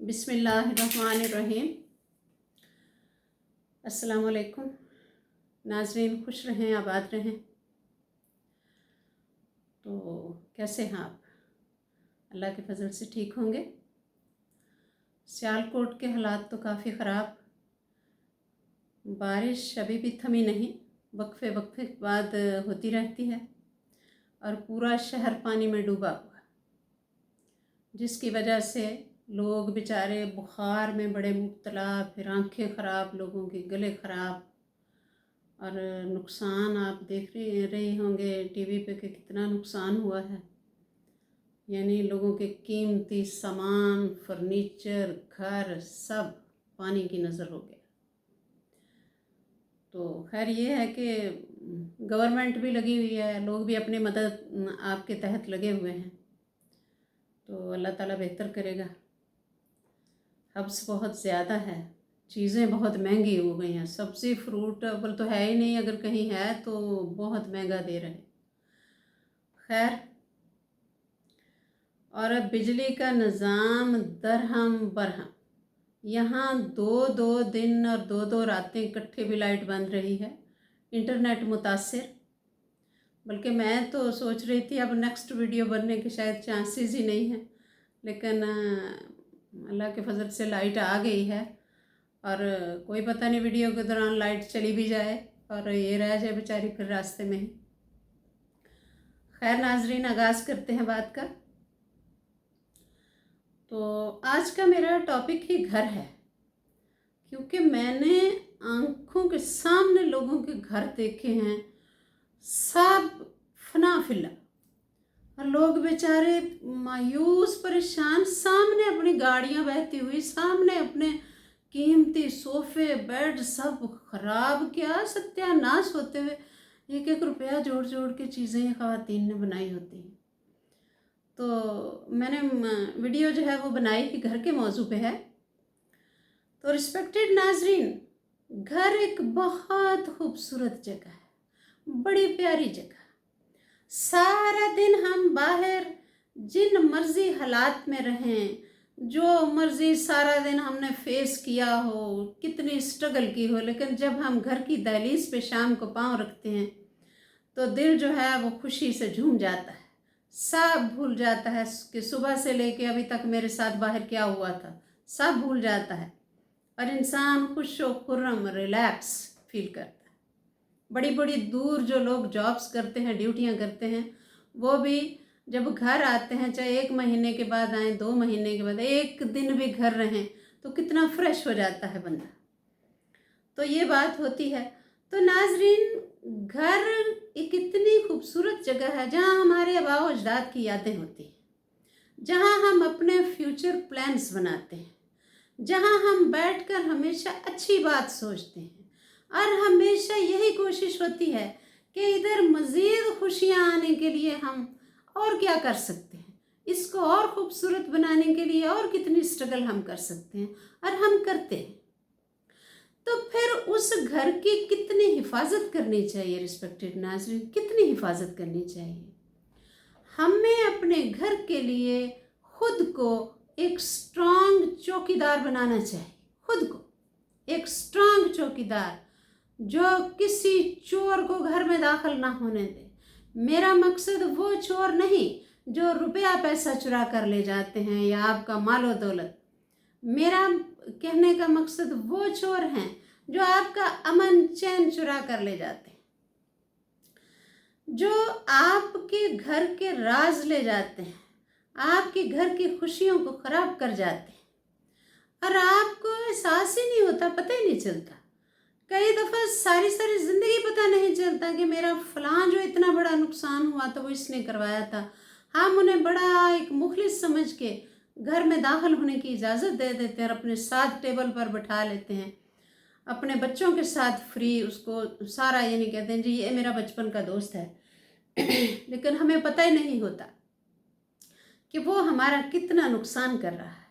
बिस्मिल्लाहिर्रहमानिर्रहीम। अस्सलाम वालेकुम नाज़रीन, खुश रहें, आबाद रहें। तो कैसे हैं आप? अल्लाह के फजल से ठीक होंगे। सियालकोट के हालात तो काफ़ी ख़राब, बारिश अभी भी थमी नहीं, वक्फे वक्फे के बाद होती रहती है और पूरा शहर पानी में डूबा हुआ, जिसकी वजह से लोग बेचारे बुखार में बड़े मुब्तला, फिर आंखें ख़राब, लोगों के गले ख़राब। और नुकसान आप देख रहे होंगे टीवी पे कि कितना नुकसान हुआ है। यानी लोगों के कीमती सामान, फर्नीचर, घर सब पानी की नज़र हो गया। तो खैर ये है कि गवर्नमेंट भी लगी हुई है, लोग भी अपनी मदद आपके तहत लगे हुए हैं, तो अल्लाह ताला बेहतर करेगा। हब्स बहुत ज़्यादा है, चीज़ें बहुत महंगी हो गई हैं, सब्ज़ी फ्रूट अव्वल तो है ही नहीं, अगर कहीं है तो बहुत महंगा दे रहे हैं। खैर, और अब बिजली का निज़ाम दरहम बरहम, यहाँ दो दो दिन और दो दो रातें इकट्ठे भी लाइट बंद रही है। इंटरनेट मुतासिर, बल्कि मैं तो सोच रही थी अब नेक्स्ट वीडियो बनने के शायद चांसेस ही नहीं हैं, लेकिन अल्लाह के फजल से लाइट आ गई है। और कोई पता नहीं वीडियो के दौरान लाइट चली भी जाए और ये रह जाए बेचारी फिर रास्ते में ही। खैर नाजरीन, आगाज़ करते हैं बात का। तो आज का मेरा टॉपिक ही घर है, क्योंकि मैंने आंखों के सामने लोगों के घर देखे हैं, सब फना फिला, और लोग बेचारे मायूस परेशान, सामने अपनी गाड़ियां बहती हुई, सामने अपने कीमती सोफे बेड सब खराब, क्या सत्यानाश होते हुए। एक एक रुपया जोड़ जोड़ के चीज़ें ख़वातीन ने बनाई होती हैं। तो मैंने वीडियो जो है वो बनाई कि घर के मौजू पे है। तो रिस्पेक्टेड नाजरीन, घर एक बहुत खूबसूरत जगह है, बड़ी प्यारी जगह। सारा दिन हम बाहर जिन मर्जी हालात में रहें, जो मर्जी सारा दिन हमने फेस किया हो, कितनी स्ट्रगल की हो, लेकिन जब हम घर की दहलीज पे शाम को पाँव रखते हैं तो दिल जो है वो खुशी से झूम जाता है, सब भूल जाता है कि सुबह से लेके अभी तक मेरे साथ बाहर क्या हुआ था, सब भूल जाता है और इंसान खुश व खुर्रम रिलैक्स फील करता है। बड़ी बड़ी दूर जो लोग जॉब्स करते हैं, ड्यूटियां करते हैं, वो भी जब घर आते हैं, चाहे 1 महीने के बाद आए, 2 महीने के बाद, एक दिन भी घर रहें तो कितना फ्रेश हो जाता है बंदा। तो ये बात होती है। तो नाजरीन, घर एक इतनी खूबसूरत जगह है जहाँ हमारे आबा व अजदाद की यादें होती हैं, जहाँ हम अपने फ्यूचर प्लान्स बनाते हैं, जहाँ हम बैठकर हमेशा अच्छी बात सोचते हैं और हमेशा यही कोशिश होती है कि इधर मज़ीद खुशियाँ आने के लिए हम और क्या कर सकते हैं, इसको और ख़ूबसूरत बनाने के लिए और कितनी स्ट्रगल हम कर सकते हैं, और हम करते हैं। तो फिर उस घर की कितनी हिफाजत करनी चाहिए रिस्पेक्टेड नाज़रीन, कितनी हिफाजत करनी चाहिए। हमें अपने घर के लिए खुद को एक स्ट्रांग चौकीदार बनाना चाहिए, खुद को एक स्ट्रांग चौकीदार जो किसी चोर को घर में दाखिल ना होने दे। मेरा मकसद वो चोर नहीं जो रुपया पैसा चुरा कर ले जाते हैं या आपका मालो दौलत। मेरा कहने का मकसद वो चोर हैं जो आपका अमन चैन चुरा कर ले जाते हैं, जो आपके घर के राज ले जाते हैं, आपके घर की खुशियों को ख़राब कर जाते हैं, और आपको एहसास ही नहीं होता, पता ही नहीं चलता। कई दफ़ा सारी सारी ज़िंदगी पता नहीं चलता कि मेरा फ़लाँ जो इतना बड़ा नुकसान हुआ था वो इसने करवाया था। हम उन्हें बड़ा एक मुखलिस समझ के घर में दाखिल होने की इजाज़त दे देते हैं और अपने साथ टेबल पर बैठा लेते हैं, अपने बच्चों के साथ फ्री उसको सारा, यानी कहते हैं जी ये मेरा बचपन का दोस्त है लेकिन हमें पता ही नहीं होता कि वो हमारा कितना नुकसान कर रहा है।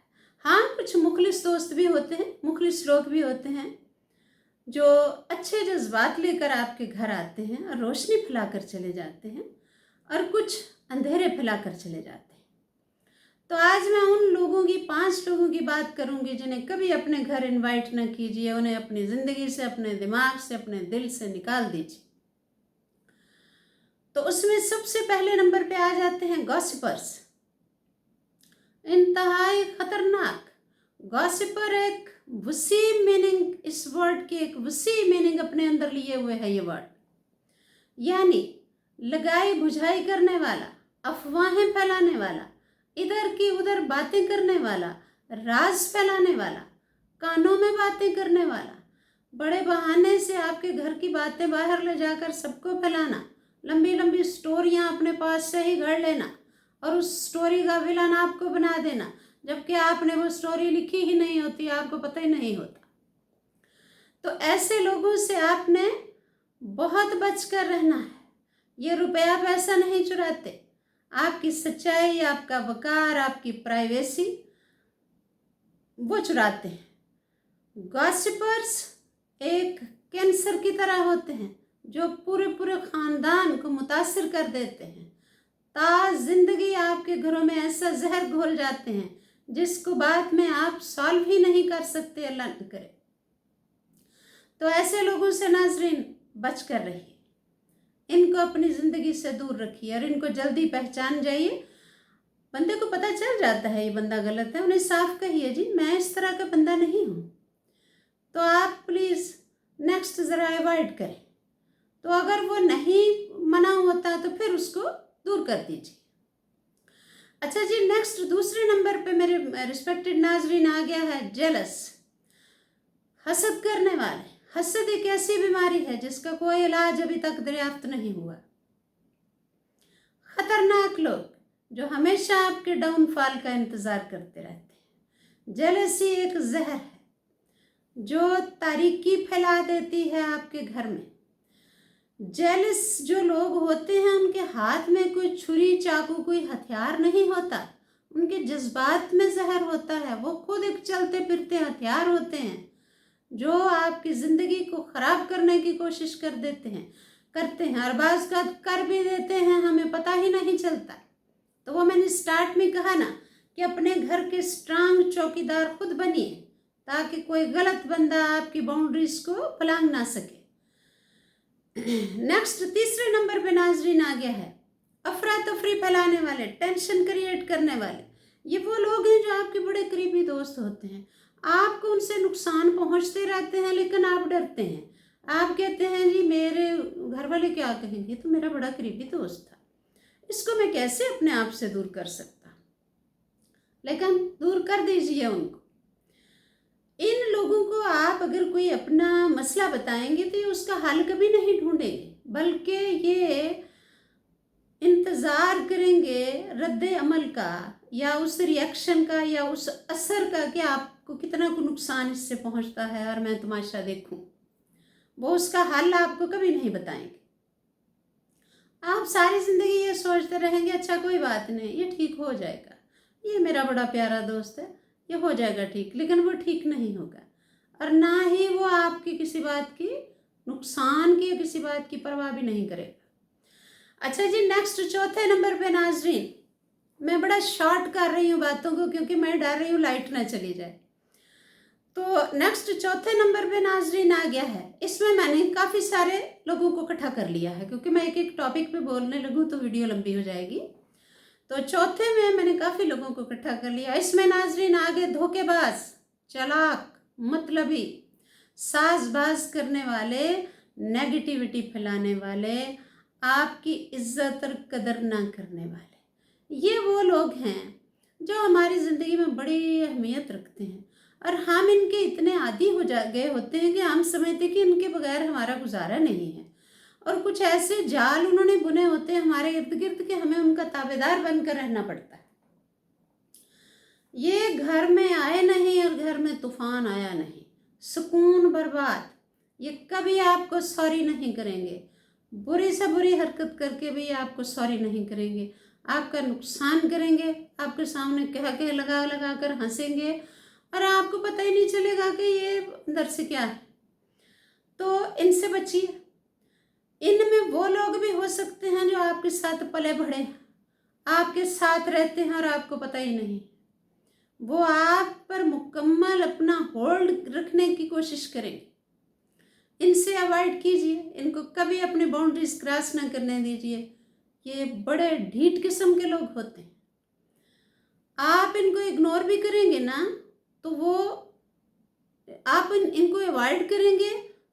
हाँ, कुछ मुखलिस दोस्त भी होते हैं, मुखलिस लोग भी होते हैं जो अच्छे जज्बात लेकर आपके घर आते हैं और रोशनी फैलाकर चले जाते हैं, और कुछ अंधेरे फैलाकर चले जाते हैं। तो आज मैं उन लोगों की 5 लोगों की बात करूंगी जिन्हें कभी अपने घर इनवाइट न कीजिए, उन्हें अपनी ज़िंदगी से, अपने दिमाग से, अपने दिल से निकाल दीजिए। तो उसमें सबसे पहले नंबर पे आ जाते हैं गॉसिपर्स। इंतहाई खतरनाक। गॉसिपर एक वसी मीनिंग, इस वर्ड की एक वसी मीनिंग अपने अंदर लिए हुए है ये वर्ड, यानी लगाई बुझाई करने वाला, अफवाहें फैलाने वाला, इधर की उधर बातें करने वाला, राज फैलाने वाला, कानों में बातें करने वाला, बड़े बहाने से आपके घर की बातें बाहर ले जाकर सबको फैलाना, लंबी लंबी स्टोरियां अपने पास से ही गढ़ लेना और उस स्टोरी का विलन आपको बना देना, जबकि आपने वो स्टोरी लिखी ही नहीं होती, आपको पता ही नहीं होता। तो ऐसे लोगों से आपने बहुत बचकर रहना है। ये रुपया पैसा नहीं चुराते, आपकी सच्चाई, आपका वकार, आपकी प्राइवेसी वो चुराते हैं। गॉसिपर्स एक कैंसर की तरह होते हैं जो पूरे पूरे खानदान को मुतासिर कर देते हैं। जिंदगी आपके घरों में ऐसा जहर घोल जाते हैं जिसको बाद में आप सॉल्व ही नहीं कर सकते, अल्लाह न करे। तो ऐसे लोगों से नाजरीन बच कर रहिए, इनको अपनी ज़िंदगी से दूर रखिए और इनको जल्दी पहचान जाइए। बंदे को पता चल जाता है ये बंदा गलत है, उन्हें साफ कहिए जी मैं इस तरह का बंदा नहीं हूँ, तो आप प्लीज़ नेक्स्ट ज़रा अवॉइड करें। तो अगर वो नहीं मना होता तो फिर उसको दूर कर दीजिए। अच्छा जी, नेक्स्ट दूसरे नंबर पे मेरे रिस्पेक्टेड नाजरीन आ गया है जेलस, हसद करने वाले। हसद एक ऐसी बीमारी है जिसका कोई इलाज अभी तक दरियाफ्त नहीं हुआ। खतरनाक लोग जो हमेशा आपके डाउनफॉल का इंतज़ार करते रहते हैं। जेलसी एक जहर है जो तारीकी फैला देती है आपके घर में। जेलस जो लोग होते हैं उनके हाथ में कोई छुरी चाकू कोई हथियार नहीं होता, उनके जज्बात में जहर होता है। वो खुद एक चलते फिरते हथियार होते हैं जो आपकी ज़िंदगी को ख़राब करने की कोशिश करते हैं और बाज़ का कर भी देते हैं, हमें पता ही नहीं चलता। तो वो मैंने स्टार्ट में कहा ना कि अपने घर के स्ट्रांग चौकीदार खुद बनिए ताकि कोई गलत बंदा आपकी बाउंड्रीज को फलांग ना सके। नेक्स्ट तीसरे नंबर पे नाजरीन आ गया है अफरा तफरी फैलाने वाले, टेंशन क्रिएट करने वाले। ये वो लोग हैं जो आपके बड़े करीबी दोस्त होते हैं, आपको उनसे नुकसान पहुंचते रहते हैं लेकिन आप डरते हैं। आप कहते हैं जी मेरे घर वाले क्या कहेंगे, तो मेरा बड़ा करीबी दोस्त था, इसको मैं कैसे अपने आप से दूर कर सकता। लेकिन दूर कर दीजिए उनको। इन लोगों को आप अगर कोई अपना मसला बताएंगे तो ये उसका हल कभी नहीं ढूंढेंगे, बल्कि ये इंतज़ार करेंगे रद्द अमल का या उस रिएक्शन का या उस असर का कि आपको कितना को नुकसान इससे पहुंचता है और मैं तमाशा देखूं। वो उसका हल आपको कभी नहीं बताएंगे। आप सारी ज़िंदगी ये सोचते रहेंगे अच्छा कोई बात नहीं, ये ठीक हो जाएगा, ये मेरा बड़ा प्यारा दोस्त है, ये हो जाएगा ठीक, लेकिन वो ठीक नहीं होगा और ना ही वो आपकी किसी बात की नुकसान की किसी बात की परवाह भी नहीं करेगा। अच्छा जी, नेक्स्ट चौथे नंबर पे नाजरीन, मैं बड़ा शॉर्ट कर रही हूँ बातों को क्योंकि मैं डर रही हूँ लाइट ना चली जाए। तो नेक्स्ट चौथे नंबर पे नाजरीन आ गया है, इसमें मैंने काफ़ी सारे लोगों को इकट्ठा कर लिया है क्योंकि मैं एक एक टॉपिक पे बोलने लगूँ तो वीडियो लंबी हो जाएगी। तो चौथे में मैंने काफ़ी लोगों को इकट्ठा कर लिया। इसमें नाजरीन आगे धोखेबाज, चालाक, मतलबी, साजबाज करने वाले, नेगेटिविटी फैलाने वाले, आपकी इज्जत और कदर ना करने वाले। ये वो लोग हैं जो हमारी ज़िंदगी में बड़ी अहमियत रखते हैं और हम इनके इतने आदी हो गए होते हैं कि हम समझते कि इनके बगैर हमारा गुजारा नहीं है। और कुछ ऐसे जाल उन्होंने बुने होते हैं हमारे इर्द गिर्द के हमें उनका ताबेदार बनकर रहना पड़ता है। ये घर में आए नहीं और घर में तूफान आया नहीं, सुकून बर्बाद। ये कभी आपको सॉरी नहीं करेंगे, बुरी से बुरी हरकत करके भी आपको सॉरी नहीं करेंगे, आपका नुकसान करेंगे, आपके सामने कह लगा लगा कर हंसेंगे और आपको पता ही नहीं चलेगा कि ये अंदर से क्या है। तो इनसे बचिए। इनमें वो लोग भी हो सकते हैं जो आपके साथ पले बढ़े हैं, आपके साथ रहते हैं और आपको पता ही नहीं। वो आप पर मुकम्मल अपना होल्ड रखने की कोशिश करेंगे। इनसे अवॉइड कीजिए, इनको कभी अपनी बाउंड्रीज क्रॉस ना करने दीजिए। ये बड़े ढीठ किस्म के लोग होते हैं। आप इनको इग्नोर भी करेंगे ना, तो वो आप इनको अवॉइड करेंगे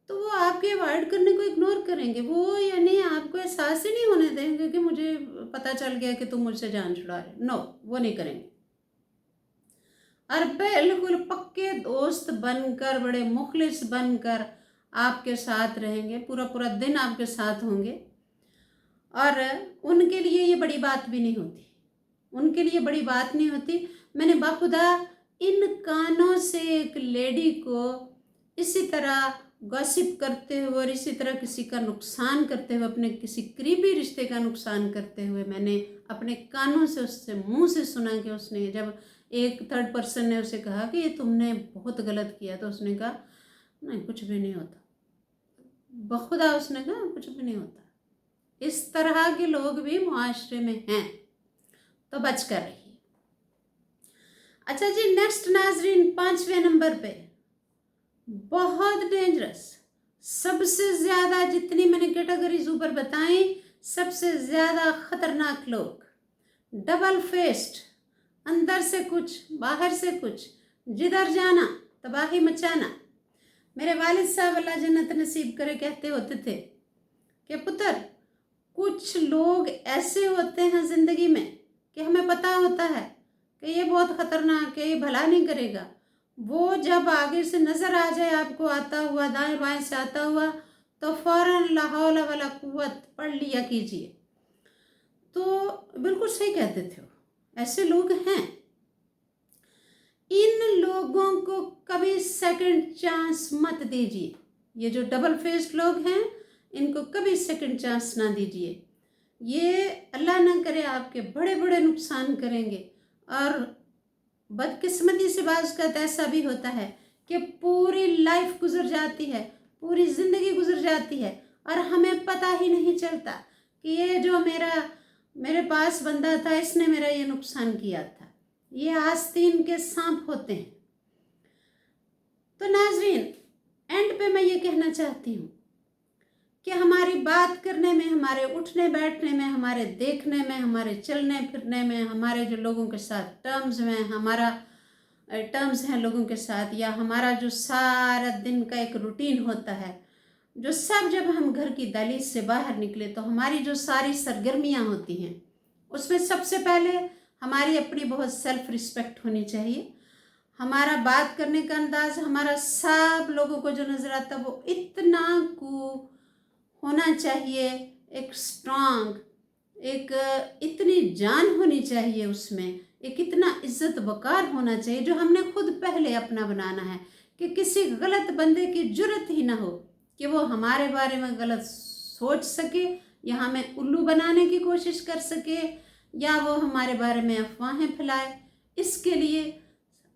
तो वो आपके अवॉइड करने को इग्नोर करेंगे। वो यानी आपको एहसास ही नहीं होने देंगे कि मुझे पता चल गया कि तुम मुझसे जान छुड़ा रहे। नो, वो नहीं करेंगे। और बिल्कुल पक्के दोस्त बनकर, बड़े मुखलिस बनकर आपके साथ रहेंगे, पूरा पूरा दिन आपके साथ होंगे। और उनके लिए ये बड़ी बात भी नहीं होती, उनके लिए बड़ी बात नहीं होती। मैंने बाखुदा इन कानों से एक लेडी को इसी तरह गॉसिप करते हुए और इसी तरह किसी का नुकसान करते हुए, अपने किसी करीबी रिश्ते का नुकसान करते हुए मैंने अपने कानों से उससे मुंह से सुना कि उसने, जब एक थर्ड पर्सन ने उसे कहा कि ये तुमने बहुत गलत किया, तो उसने कहा नहीं कुछ भी नहीं होता। बखुदा उसने कहा कुछ भी नहीं होता। इस तरह के लोग भी मुआशरे में हैं, तो बच कर रहिए। अच्छा जी, नेक्स्ट नाजरीन, 5वें नंबर पे बहुत डेंजरस, सबसे ज़्यादा, जितनी मैंने कैटेगरीज ऊपर बताई, सबसे ज़्यादा ख़तरनाक लोग, डबल फेस्ड, अंदर से कुछ बाहर से कुछ, जिधर जाना तबाही मचाना। मेरे वालिद साहब अल्लाह जन्नत नसीब करे कहते होते थे कि पुत्र, कुछ लोग ऐसे होते हैं ज़िंदगी में कि हमें पता होता है कि ये बहुत ख़तरनाक है, ये भला नहीं करेगा। वो जब आगे से नज़र आ जाए आपको आता हुआ, दाएं बाएं से आता हुआ, तो फ़ौरन ला हौला वला कुव्वत पढ़ लिया कीजिए। तो बिल्कुल सही कहते थे, ऐसे लोग हैं। इन लोगों को कभी सेकंड चांस मत दीजिए। ये जो डबल फेस्ड लोग हैं, इनको कभी सेकंड चांस ना दीजिए। ये अल्लाह ना करे आपके बड़े बड़े नुकसान करेंगे। और बदकिस्मती से बाज़ का ऐसा भी होता है कि पूरी लाइफ गुजर जाती है, पूरी ज़िंदगी गुजर जाती है और हमें पता ही नहीं चलता कि ये जो मेरे पास बंदा था, इसने मेरा ये नुकसान किया था। ये आस्तीन के सांप होते हैं। तो नाजरीन, एंड पे मैं ये कहना चाहती हूँ कि हमारी बात करने में, हमारे उठने बैठने में, हमारे देखने में, हमारे चलने फिरने में, हमारे जो लोगों के साथ टर्म्स में, हमारा टर्म्स हैं लोगों के साथ, या हमारा जो सारा दिन का एक रूटीन होता है, जो सब, जब हम घर की दहलीज से बाहर निकले तो हमारी जो सारी सरगर्मियाँ होती हैं, उसमें सबसे पहले हमारी अपनी बहुत सेल्फ रिस्पेक्ट होनी चाहिए। हमारा बात करने का अंदाज, हमारा सब लोगों को जो नज़र आता है वो इतना कूल होना चाहिए, एक स्ट्रांग, एक इतनी जान होनी चाहिए उसमें, एक इतना इज्जत वकार होना चाहिए जो हमने खुद पहले अपना बनाना है, कि किसी गलत बंदे की जुर्रत ही ना हो कि वो हमारे बारे में गलत सोच सके, या हमें उल्लू बनाने की कोशिश कर सके, या वो हमारे बारे में अफवाहें फैलाए। इसके लिए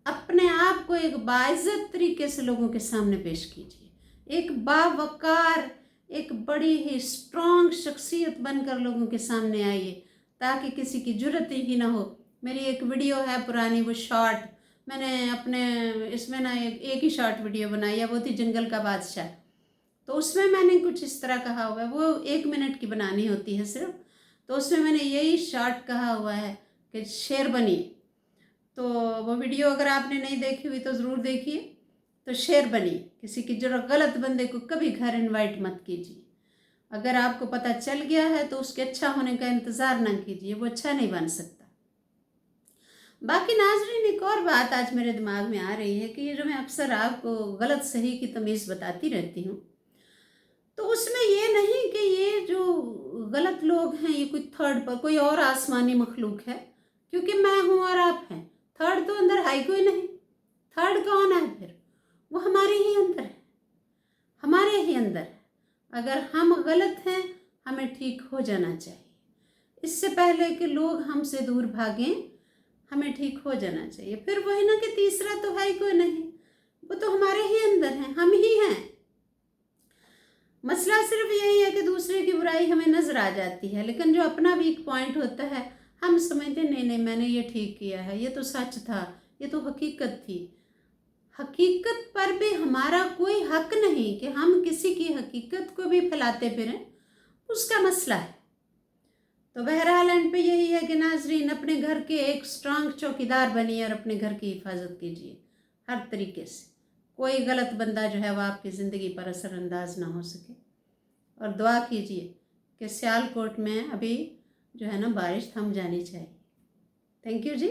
अपने आप को एक बाइज्जत तरीके से लोगों के सामने पेश कीजिए, एक बावकार, एक बड़ी ही स्ट्रॉन्ग शख्सियत बनकर लोगों के सामने आइए, ताकि किसी की जुर्रत ही ना हो। मेरी एक वीडियो है पुरानी, वो शॉर्ट, मैंने अपने इसमें ना एक ही शॉर्ट वीडियो बनाई है, वो थी जंगल का बादशाह। तो उसमें मैंने कुछ इस तरह कहा हुआ है, वो 1 मिनट की बनानी होती है सिर्फ, तो उसमें मैंने यही शॉर्ट कहा हुआ है कि शेर बनिए। तो वो वीडियो अगर आपने नहीं देखी हुई तो ज़रूर देखिए। तो शेर बनिए, किसी की जो गलत बंदे को कभी घर इनवाइट मत कीजिए। अगर आपको पता चल गया है तो उसके अच्छा होने का इंतज़ार ना कीजिए, वो अच्छा नहीं बन सकता। बाकी नाजरीन, एक और बात आज मेरे दिमाग में आ रही है कि ये जो मैं अक्सर आपको गलत सही की तमीज़ बताती रहती हूँ, तो उसमें ये नहीं कि ये जो गलत लोग हैं ये कोई थर्ड पर, कोई और आसमानी मखलूक है, क्योंकि मैं हूँ और आप हैं। थर्ड तो अंदर है कोई नहीं, थर्ड कौन है फिर? वो हमारे ही अंदर है, हमारे ही अंदर है। अगर हम गलत हैं, हमें ठीक हो जाना चाहिए। इससे पहले कि लोग हमसे दूर भागें, हमें ठीक हो जाना चाहिए। फिर वही ना कि तीसरा तो है ही कोई नहीं, वो तो हमारे ही अंदर है, हम ही हैं। मसला सिर्फ यही है कि दूसरे की बुराई हमें नज़र आ जाती है, लेकिन जो अपना वीक पॉइंट होता है हम समझते नहीं नहीं मैंने ये ठीक किया है, ये तो सच था, ये तो हकीकत थी। हकीकत पर भी हमारा कोई हक नहीं कि हम किसी की हकीकत को भी फैलाते फिरें, उसका मसला है। तो बहरहाल एंड पे यही है कि नाजरीन अपने घर के एक स्ट्रांग चौकीदार बनिए और अपने घर की हिफाजत कीजिए हर तरीके से। कोई गलत बंदा जो है वह आपकी ज़िंदगी पर असरअंदाज ना हो सके। और दुआ कीजिए कि सियालकोट में अभी जो है ना बारिश थम जानी चाहिए। Thank you ji.